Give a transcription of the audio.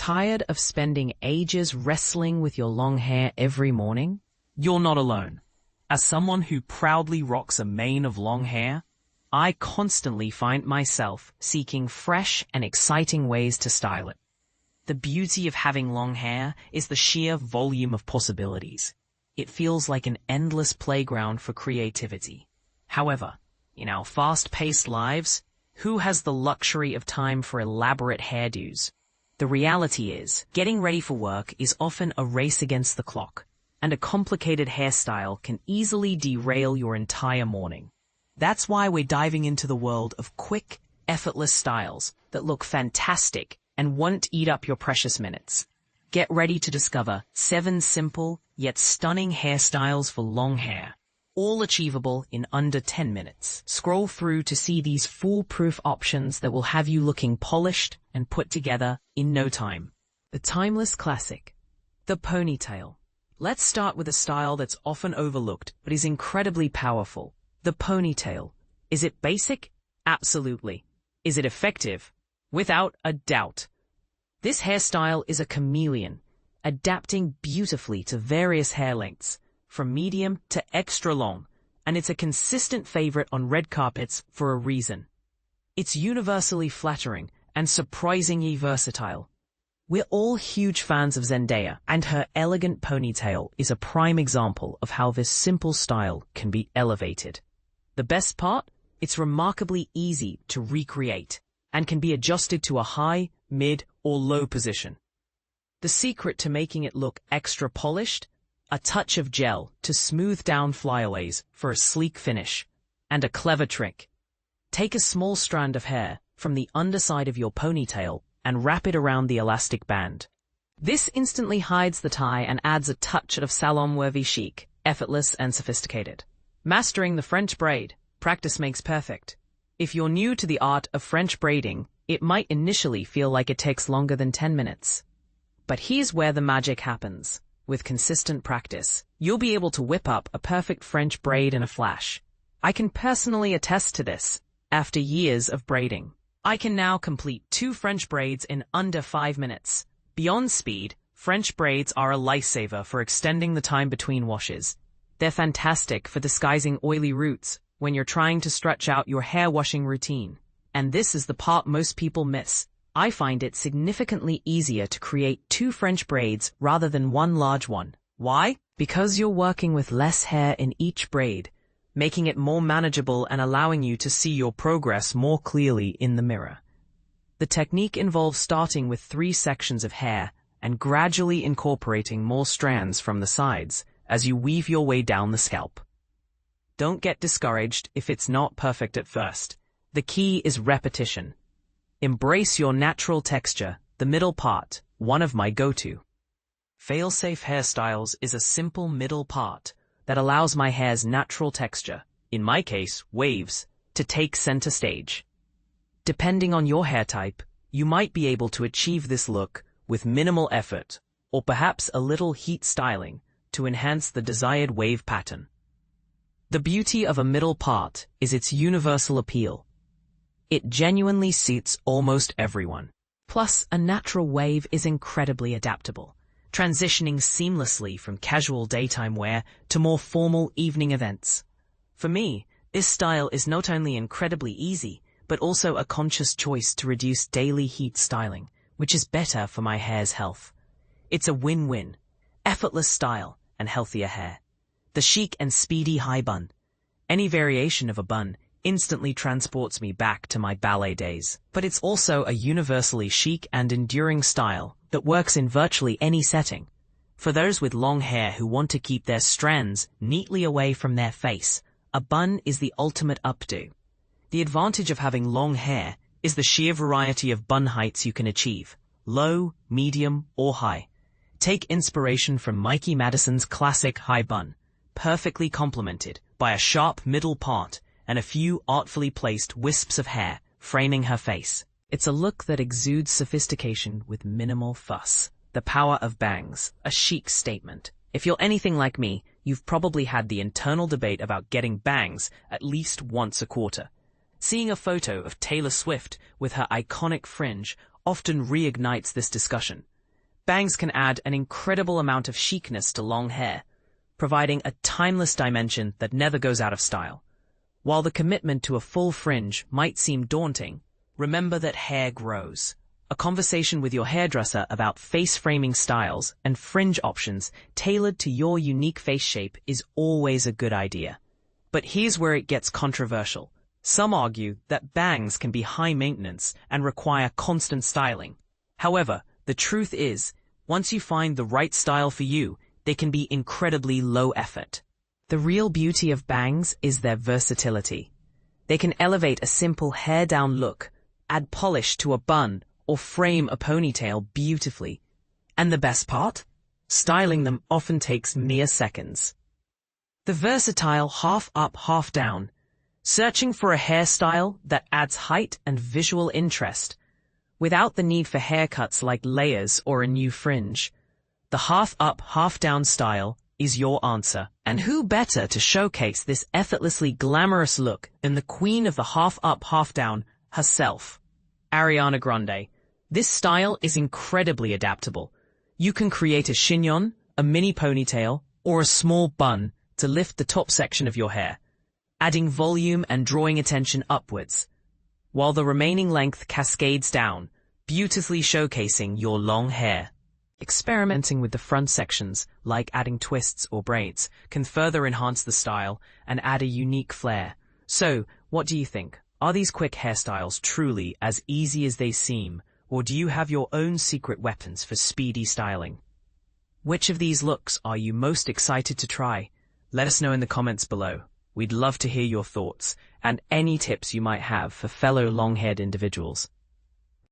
Tired of spending ages wrestling with your long hair every morning? You're not alone. As someone who proudly rocks a mane of long hair, I constantly find myself seeking fresh and exciting ways to style it. The beauty of having long hair is the sheer volume of possibilities. It feels like an endless playground for creativity. However, in our fast-paced lives, who has the luxury of time for elaborate hairdos? The reality is, getting ready for work is often a race against the clock, and a complicated hairstyle can easily derail your entire morning. That's why we're diving into the world of quick, effortless styles that look fantastic and won't eat up your precious minutes. Get ready to discover 7 simple yet stunning hairstyles for long hair, all achievable in under 10 minutes. Scroll through to see these foolproof options that will have you looking polished and put together in no time. The timeless classic, the ponytail. Let's start with a style that's often overlooked but is incredibly powerful. The ponytail. Is it basic? Absolutely. Is it effective? Without a doubt. This hairstyle is a chameleon, adapting beautifully to various hair lengths, from medium to extra long, and it's a consistent favorite on red carpets for a reason. It's universally flattering and surprisingly versatile. We're all huge fans of Zendaya, and her elegant ponytail is a prime example of how this simple style can be elevated. The best part? It's remarkably easy to recreate and can be adjusted to a high, mid, or low position. The secret to making it look extra polished? A touch of gel to smooth down flyaways for a sleek finish, and a clever trick. Take a small strand of hair from the underside of your ponytail and wrap it around the elastic band. This instantly hides the tie and adds a touch of salon-worthy chic, effortless and sophisticated. Mastering the French braid. Practice makes perfect. If you're new to the art of French braiding, it might initially feel like it takes longer than 10 minutes. But here's where the magic happens. With consistent practice, you'll be able to whip up a perfect French braid in a flash. I can personally attest to this. After years of braiding, I can now complete 2 French braids in under 5 minutes. Beyond speed, French braids are a lifesaver for extending the time between washes. They're fantastic for disguising oily roots when you're trying to stretch out your hair washing routine. And this is the part most people miss. I find it significantly easier to create 2 French braids rather than 1 large one. Why? Because you're working with less hair in each braid, making it more manageable and allowing you to see your progress more clearly in the mirror. The technique involves starting with 3 sections of hair and gradually incorporating more strands from the sides as you weave your way down the scalp. Don't get discouraged if it's not perfect at first. The key is repetition. Embrace your natural texture, the middle part, one of my go-to. Fail-safe hairstyles is a simple middle part that allows my hair's natural texture, in my case, waves, to take center stage. Depending on your hair type, you might be able to achieve this look with minimal effort, or perhaps a little heat styling to enhance the desired wave pattern. The beauty of a middle part is its universal appeal. It genuinely suits almost everyone. Plus, a natural wave is incredibly adaptable, transitioning seamlessly from casual daytime wear to more formal evening events. For me, this style is not only incredibly easy, but also a conscious choice to reduce daily heat styling, which is better for my hair's health. It's a win-win. Effortless style and healthier hair. The chic and speedy high bun. Any variation of a bun instantly transports me back to my ballet days. But it's also a universally chic and enduring style that works in virtually any setting. For those with long hair who want to keep their strands neatly away from their face, a bun is the ultimate updo. The advantage of having long hair is the sheer variety of bun heights you can achieve, low, medium, or high. Take inspiration from Mikey Madison's classic high bun, perfectly complemented by a sharp middle part and a few artfully placed wisps of hair framing her face. It's a look that exudes sophistication with minimal fuss. The power of bangs, a chic statement. If you're anything like me, you've probably had the internal debate about getting bangs at least once a quarter. Seeing a photo of Taylor Swift with her iconic fringe often reignites this discussion. Bangs can add an incredible amount of chicness to long hair, providing a timeless dimension that never goes out of style. While the commitment to a full fringe might seem daunting, remember that hair grows. A conversation with your hairdresser about face-framing styles and fringe options tailored to your unique face shape is always a good idea. But here's where it gets controversial. Some argue that bangs can be high maintenance and require constant styling. However, the truth is, once you find the right style for you, they can be incredibly low effort. The real beauty of bangs is their versatility. They can elevate a simple hair-down look, add polish to a bun, or frame a ponytail beautifully. And the best part? Styling them often takes mere seconds. The versatile half-up, half-down. Searching for a hairstyle that adds height and visual interest, without the need for haircuts like layers or a new fringe. The half-up, half-down style is your answer. And who better to showcase this effortlessly glamorous look than the queen of the half-up, half-down herself, Ariana Grande. This style is incredibly adaptable. You can create a chignon, a mini ponytail, or a small bun to lift the top section of your hair, adding volume and drawing attention upwards, while the remaining length cascades down, beautifully showcasing your long hair. Experimenting with the front sections, like adding twists or braids, can further enhance the style and add a unique flair. So, what do you think? Are these quick hairstyles truly as easy as they seem, or do you have your own secret weapons for speedy styling? Which of these looks are you most excited to try? Let us know in the comments below. We'd love to hear your thoughts and any tips you might have for fellow long-haired individuals.